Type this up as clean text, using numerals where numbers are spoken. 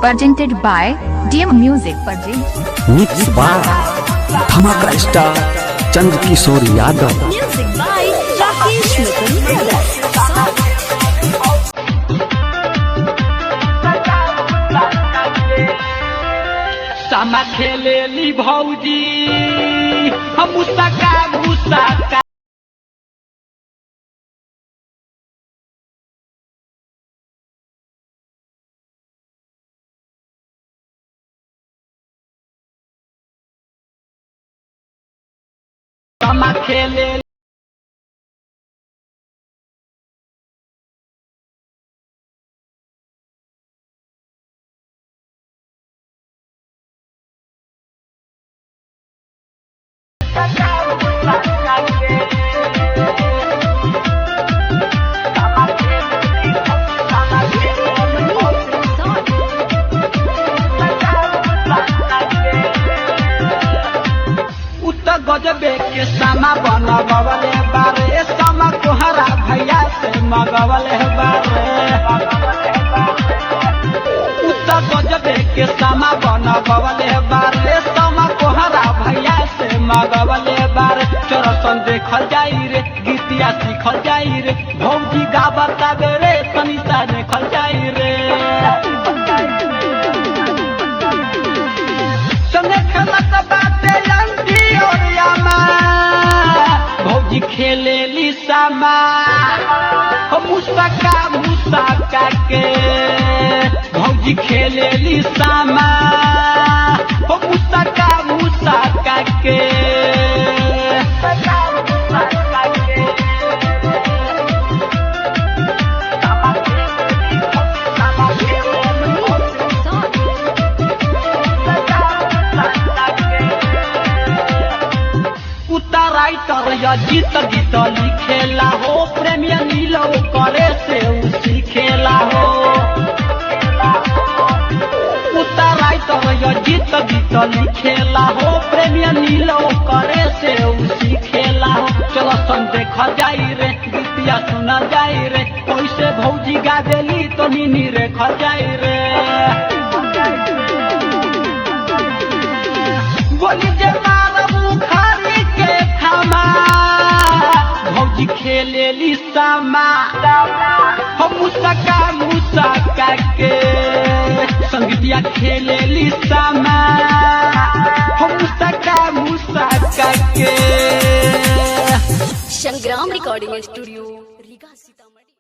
presented by DM Music presents mix बार धमाका star Chandrakishor Yadav. Music by Rakesh Mithun Brothers. सामा खेलेली भौजी हम मुसका सामा खेले गजबे के सामा बनवले बारे सामा कोहरा भैया से मगवले बारे उत्तर गजबे के सामा बनवले बारे सामा कोहरा भैया से मगवले बारे चरसन देखल जाई रे गीतिया सीखल जाई रे भौजी गावत रे तनी सा देखल जाई रे संगे खेलत बाटे अंधी और यामा भौजी खेलेली सामा हो मुसका के भौजी खेलेली सामा हो मुसका के राइटर या गीत लिखेला हो प्रेमिया नीलो करे से उसी खेला हो उतर राइटर या गीत लिखेला हो प्रेमिया नीलो करे से उसी खेला हो चलो सन देखा जाई रे गीतिया सुना जाई रे कैसे भौजी गा देली तो नीनी रेखा जाई रे बोली जे बुखारी के खामा भौजी खेलेली सामा हम मुसका के संगीतिया खेलेली सामा हम मुसका के संग्राम रिकॉर्डिंग स्टूडियो रीगा सीतामढ़ी।